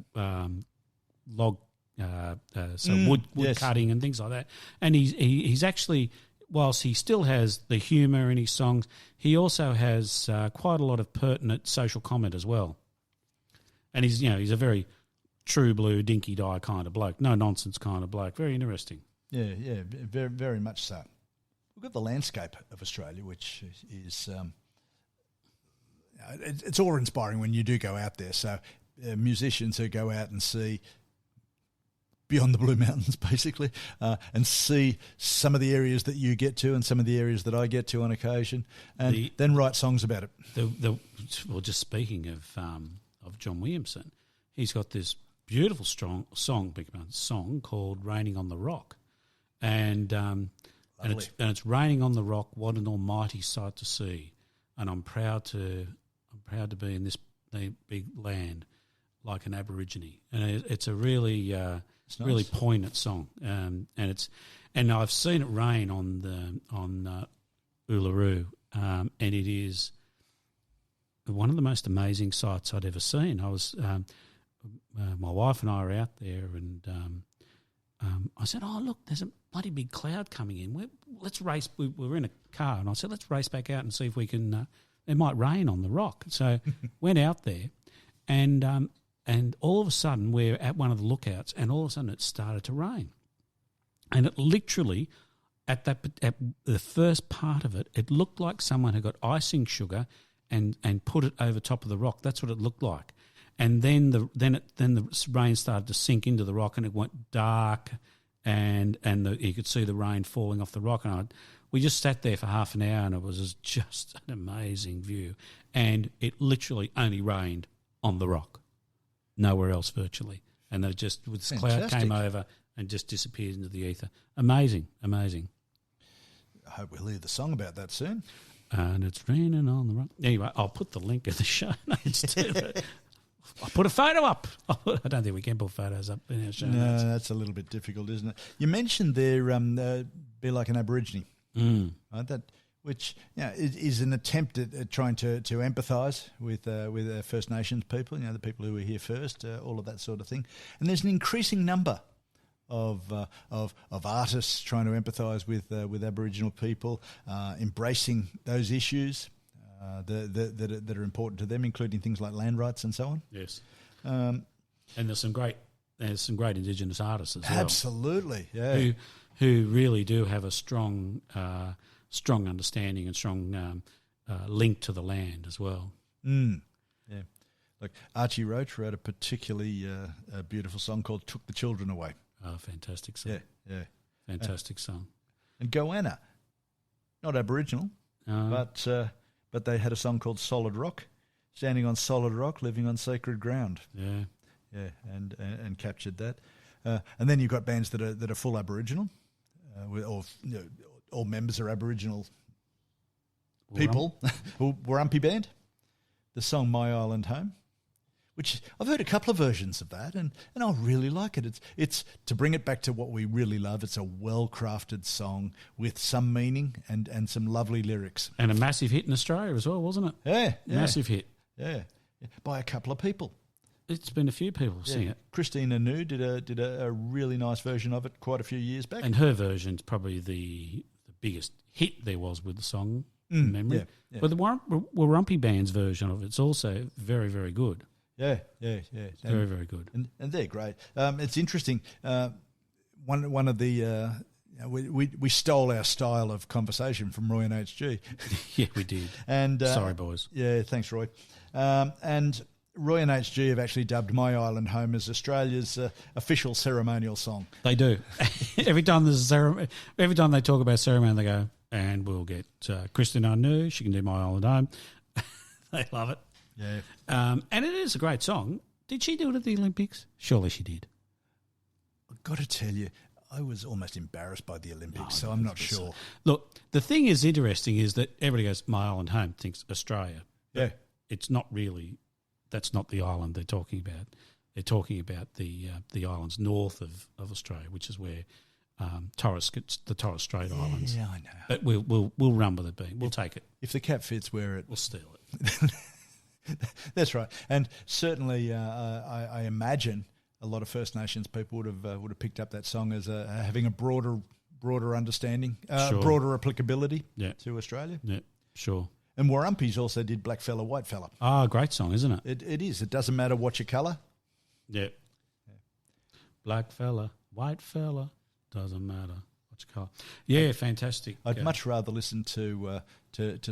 log, wood yes. cutting and things like that. And he's actually, whilst he still has the humour in his songs, he also has quite a lot of pertinent social comment as well. And he's a very true blue, dinky die kind of bloke, no nonsense kind of bloke. Very interesting. Yeah, very, very much so. We've got the landscape of Australia, which is it's awe-inspiring when you do go out there. So musicians who go out and see beyond the Blue Mountains, basically, and see some of the areas that you get to and some of the areas that I get to on occasion, and then write songs about it. Well, just speaking of John Williamson, he's got this beautiful song called "Raining on the Rock," and it's raining on the rock. What an almighty sight to see! And I'm proud to be in this big land like an Aborigine, and it's a really really poignant song. And I've seen it rain on Uluru, and it is one of the most amazing sights I'd ever seen. I was my wife and I were out there, and I said, "Oh, look, there's a bloody big cloud coming in. Let's race." We were in a car, and I said, "Let's race back out and see if we can. It might rain on the rock." So went out there, and all of a sudden we're at one of the lookouts, and all of a sudden it started to rain, and it literally at the first part of it, it looked like someone had got icing sugar and put it over top of the rock. That's what it looked like. And then the rain started to sink into the rock, and it went dark, and you could see the rain falling off the rock. And we just sat there for half an hour, and it was just an amazing view. And it literally only rained on the rock, nowhere else virtually. And then this cloud came over and just disappeared into the ether. Amazing. I hope we'll hear the song about that soon. And it's raining on the rock. Anyway, I'll put the link in the show notes to it. I'll put a photo up. I don't think we can put photos up in our show notes. No, that's a little bit difficult, isn't it? You mentioned there, be like an Aborigine, right? That which is an attempt at trying to empathise with First Nations people, the people who were here first, all of that sort of thing. And there's an increasing number of artists trying to empathise with Aboriginal people, embracing those issues that are important to them, including things like land rights and so on. Yes, and there's some great Indigenous artists as well. Absolutely, yeah. Who really do have a strong understanding and strong link to the land as well. Yeah, like Archie Roach wrote a particularly beautiful song called "Took the Children Away." Oh, fantastic song! Yeah, fantastic song. And Goanna, not Aboriginal, but they had a song called "Solid Rock," standing on solid rock, living on sacred ground. Yeah, and captured that. And then you've got bands that are full Aboriginal, all members are Aboriginal people. Warumpi band, the song "My Island Home," which I've heard a couple of versions of that, and I really like it. It's to bring it back to what we really love. It's a well-crafted song with some meaning and some lovely lyrics. And a massive hit in Australia as well, wasn't it? Yeah. Massive hit. Yeah, by a couple of people. It's been a few people sing it. Christina New did a really nice version of it quite a few years back. And her version's probably the biggest hit there was with the song, in memory. Yeah. But the Warumpi band's version of it's also very, very good. Yeah. It's very, very good. And they're great. It's interesting. One of the we stole our style of conversation from Roy and HG. Yeah, we did. And sorry, boys. Yeah, thanks, Roy. And Roy and HG have actually dubbed "My Island Home" as Australia's official ceremonial song. They do. Every time there's a ceremony, every time they talk about ceremony, they go, "And we'll get Christine Arnoux. She can do "My Island Home." They love it. Yeah. And it is a great song. Did she do it at the Olympics? Surely she did. I've got to tell you, I was almost embarrassed by the Olympics, so I'm not sure. Look, the thing is interesting is that everybody goes, "My Island Home," thinks Australia. Yeah. It's not really, that's not the island they're talking about. They're talking about the islands north of Australia, which is where Torres gets the Torres Strait Islands. Yeah, I know. But we'll run with it being. We'll take it. If the cap fits, wear it. We'll steal it. That's right. And certainly I imagine a lot of First Nations people would have picked up that song as having a broader understanding, Sure. broader applicability Yeah. to Australia. Yeah, sure. And Warumpi's also did Black Fella, White Fella. Ah, great song, isn't it? It is. It doesn't matter what your colour. Yeah. Black fella, white fella, doesn't matter what you call. Yeah, fantastic. I'd much rather listen to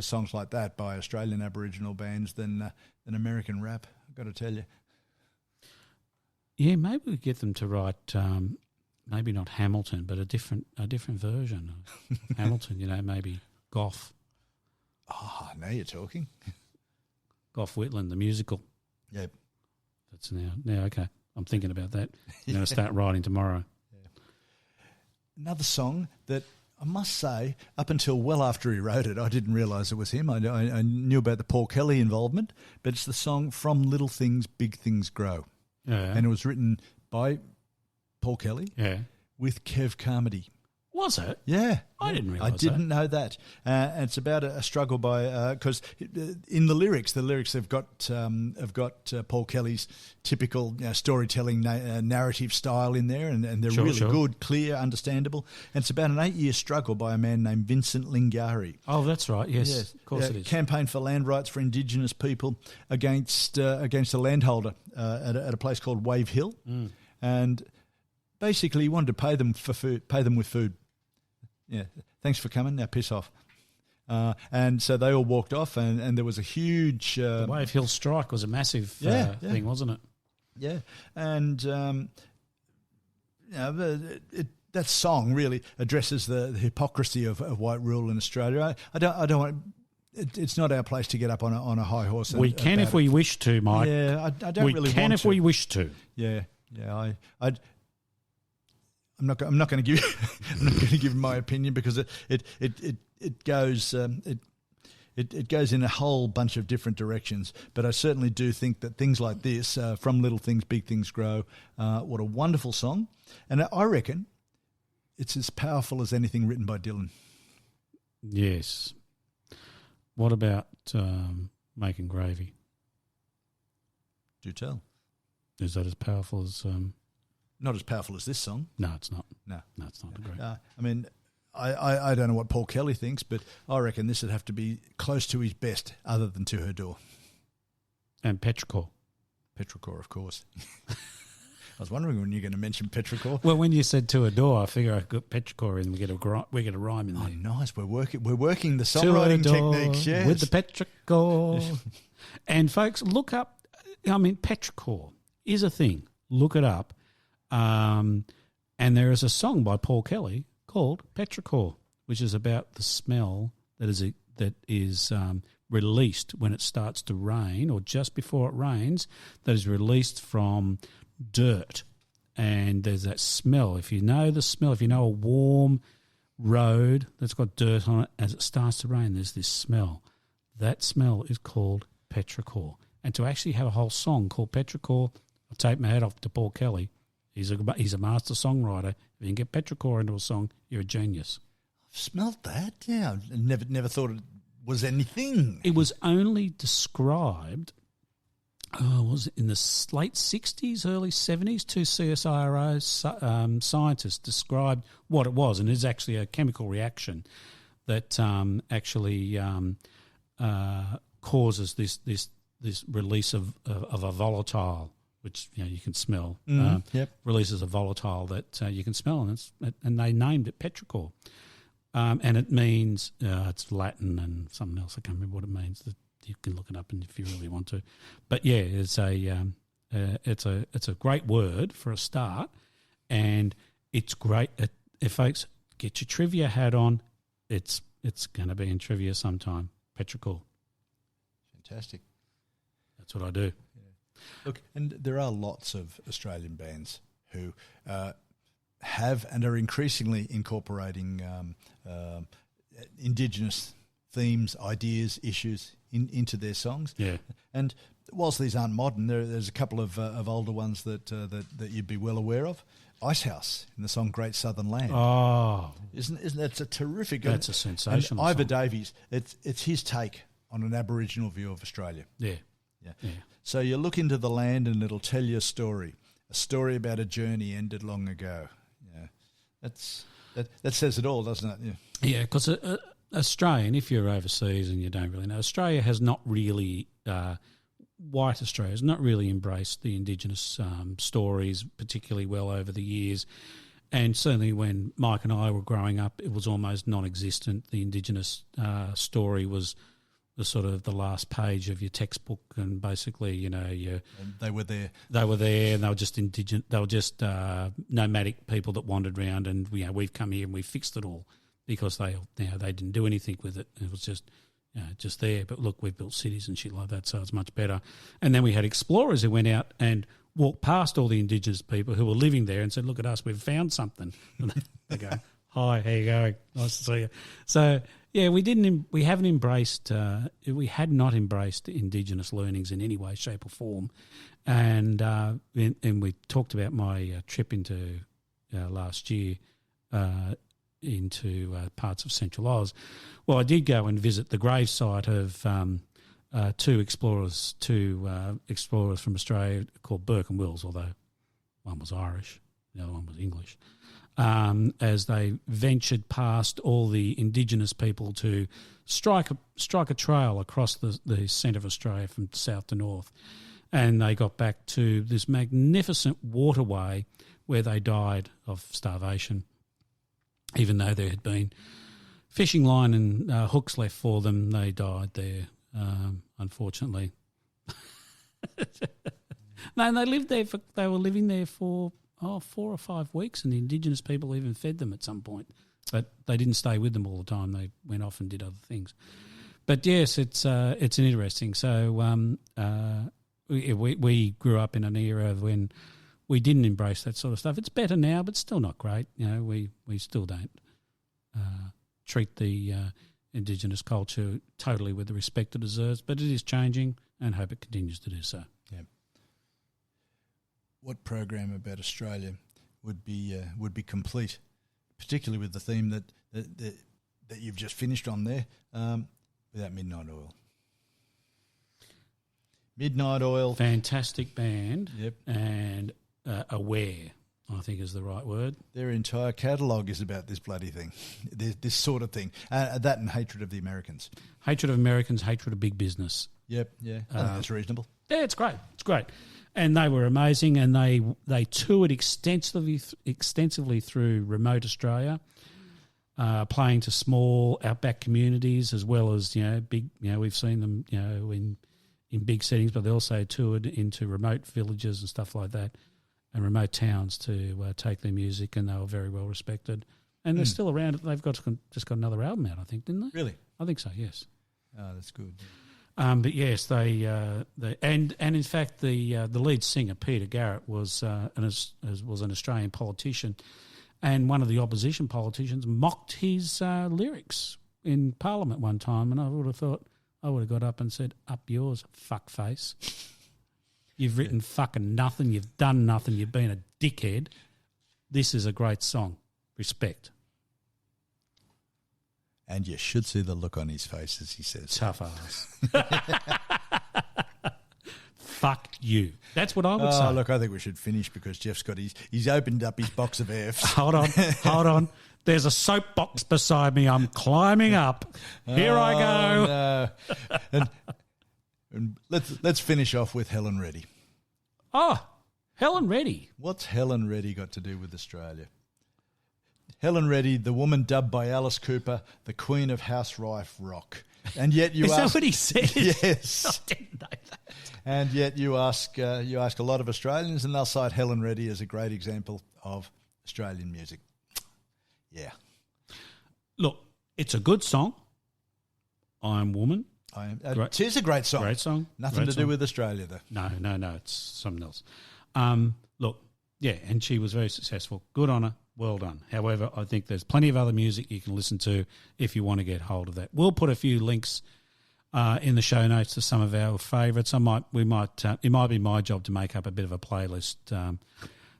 songs like that by Australian Aboriginal bands than American rap. I've got to tell you. Yeah, maybe we get them to write, maybe not Hamilton, but a different version of Hamilton. Maybe Gough Now you're talking. Whitland, the musical. Yeah. That's now okay. I'm thinking about that. I'm going to start writing tomorrow. Another song that I must say, up until well after he wrote it, I didn't realise it was him. I knew about the Paul Kelly involvement, but it's the song From Little Things, Big Things Grow. Yeah. And it was written by Paul Kelly Yeah. with Kev Carmody. Was it? Yeah. I didn't realise I didn't know that. And it's about a struggle by, because in the lyrics have got Paul Kelly's typical storytelling narrative style in there, and they're Sure, really sure. good, clear, understandable. And it's about an 8-year struggle by a man named Vincent Lingari. Oh, that's right. Yes, of course it is. Campaign for land rights for Indigenous people against a landholder at a place called Wave Hill, and basically he wanted to pay them with food. Yeah, thanks for coming. Now piss off. And so they all walked off, and there was a huge The Wave Hill strike was a massive thing, wasn't it? Yeah, and that song really addresses the hypocrisy of white rule in Australia. I don't want. It's not our place to get up on a high horse. We can if we wish to, Mike. Yeah, I don't really. We can want if to. we wish to. Yeah. I'm not going to give. I'm not going to give my opinion because it goes in a whole bunch of different directions. But I certainly do think that things like this, From Little Things, Big Things Grow, what a wonderful song, and I reckon it's as powerful as anything written by Dylan. Yes. What about Making Gravy? Do tell. Is that as powerful as? Not as powerful as this song. No, it's not. No, it's not. Great. I mean, I don't know what Paul Kelly thinks, but I reckon this would have to be close to his best, other than To Her Door. And Petrichor. Petrichor, of course. I was wondering when you're going to mention Petrichor. Well, when you said To Her Door, I figure I got Petrichor in. We get a rhyme in there. Oh, nice. We're working the songwriting techniques. Yes. With the Petrichor. And folks, look up. I mean, Petrichor is a thing. Look it up. And there is a song by Paul Kelly called Petrichor, which is about the smell that is released when it starts to rain, or just before it rains, that is released from dirt. And there's that smell. If you know the smell, if you know a warm road that's got dirt on it, as it starts to rain, there's this smell. That smell is called Petrichor. And to actually have a whole song called Petrichor, I'll take my hat off to Paul Kelly. He's a master songwriter. If you can get Petrichor into a song, you're a genius. I've smelt that. Yeah, I never thought it was anything. It was only described, was it in the late 60s, early 70s? Two CSIRO scientists described what it was, and it's actually a chemical reaction that actually causes this release of a volatile, which you can smell. Releases a volatile that you can smell, and they named it Petrichor. And it means it's Latin and something else. I can't remember what it means. You can look it up, and if you really want to. But yeah, it's a great word for a start, and it's great. If folks get your trivia hat on, it's going to be in trivia sometime. Petrichor. Fantastic. That's what I do. Look, and there are lots of Australian bands who have and are increasingly incorporating Indigenous themes, ideas, issues into their songs. Yeah. And whilst these aren't modern, there's a couple of older ones that you'd be well aware of. Icehouse in the song "Great Southern Land." Oh, isn't that's a terrific? That's a sensational. And Ivor song. Davies, it's his take on an Aboriginal view of Australia. Yeah. Yeah. So you look into the land and it'll tell you a story. A story about a journey ended long ago. Yeah, that says it all, doesn't it? Yeah, because Australian, if you're overseas and you don't really know, Australia has not really, white Australia has not really embraced the Indigenous stories particularly well over the years. And certainly when Mike and I were growing up, it was almost non-existent. The Indigenous story was the sort of the last page of your textbook, and basically, and they were there. They were there, and they were just They were just nomadic people that wandered around, and we've come here and we fixed it all because they didn't do anything with it. It was just there. But look, we've built cities and shit like that, so it's much better. And then we had explorers who went out and walked past all the Indigenous people who were living there and said, "Look at us, we've found something." And they go, "Hi, how you going? Nice to see you." So yeah, we had not embraced Indigenous learnings in any way, shape, or form, and we talked about my trip into last year into parts of Central Oz. Well, I did go and visit the gravesite of two explorers from Australia called Burke and Wills, although one was Irish, the other one was English, as they ventured past all the Indigenous people to strike a trail across the centre of Australia from south to north. And they got back to this magnificent waterway where they died of starvation, even though there had been fishing line and hooks left for them. They died there, unfortunately. No, and they were living there for 4 or 5 weeks, and the Indigenous people even fed them at some point. But they didn't stay with them all the time. They went off and did other things. But yes, it's an interesting. So we grew up in an era when we didn't embrace that sort of stuff. It's better now, but still not great. We still don't treat the Indigenous culture totally with the respect it deserves. But it is changing, and hope it continues to do so. Yeah. What program about Australia would be complete, particularly with the theme that you've just finished on there, without Midnight Oil? Midnight Oil, fantastic band. Yep. And aware, I think is the right word. Their entire catalogue is about this bloody thing, this sort of thing. That and hatred of the Americans. Hatred of Americans, hatred of big business. Yep, yeah. I think that's reasonable. Yeah, it's great. It's great. And they were amazing, and they toured extensively through remote Australia, playing to small outback communities as well as big. We've seen them in big settings, but they also toured into remote villages and stuff like that, and remote towns to take their music, and they were very well respected. And they're still around. They've just got another album out, I think, didn't they? Really? I think so. Yes. Oh, that's good. But yes, they in fact the lead singer Peter Garrett was an Australian politician, and one of the opposition politicians mocked his lyrics in Parliament one time, and I would have got up and said, "Up yours, fuckface! You've written fucking nothing. You've done nothing. You've been a dickhead. This is a great song. Respect." And you should see the look on his face as he says, "Tough ass." Fuck you. That's what I would say. Look, I think we should finish because Jeff's got he's opened up his box of Fs. Hold on. There's a soapbox beside me. I'm climbing up. Here I go. No. And let's finish off with Helen Reddy. Oh, Helen Reddy. What's Helen Reddy got to do with Australia? Helen Reddy, the woman dubbed by Alice Cooper the Queen of Housewife Rock. And yet you Is ask... that what he said? Yes. I didn't know that. And yet you ask a lot of Australians and they'll cite Helen Reddy as a great example of Australian music. Yeah. Look, it's a good song. I'm Woman. It is a great song. Great song. Nothing to do with Australia, though. No, it's something else. Look, yeah, and she was very successful. Good on her. Well done. However, I think there's plenty of other music you can listen to if you want to get hold of that. We'll put a few links in the show notes to some of our favourites. It might be my job to make up a bit of a playlist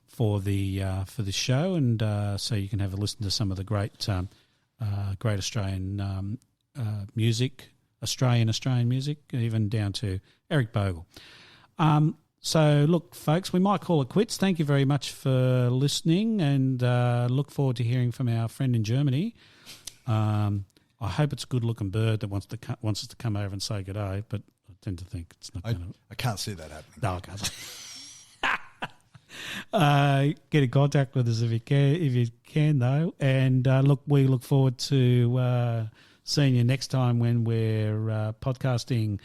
for the show, and so you can have a listen to some of the great Australian music, Australian music, even down to Eric Bogle. So, look, folks, we might call it quits. Thank you very much for listening, and look forward to hearing from our friend in Germany. I hope it's a good-looking bird that wants us to come over and say good day, but I tend to think it's not going to. I can't see that happening. No, I can't. Get in contact with us if you can, though. And look, we look forward to seeing you next time when we're podcasting.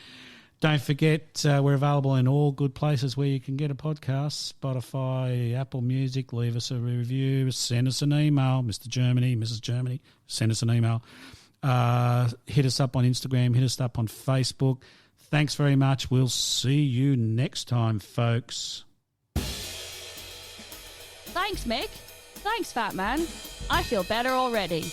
Don't forget, we're available in all good places where you can get a podcast, Spotify, Apple Music. Leave us a review. Send us an email, Mr. Germany, Mrs. Germany. Send us an email. Hit us up on Instagram. Hit us up on Facebook. Thanks very much. We'll see you next time, folks. Thanks, Mick. Thanks, Fat Man. I feel better already.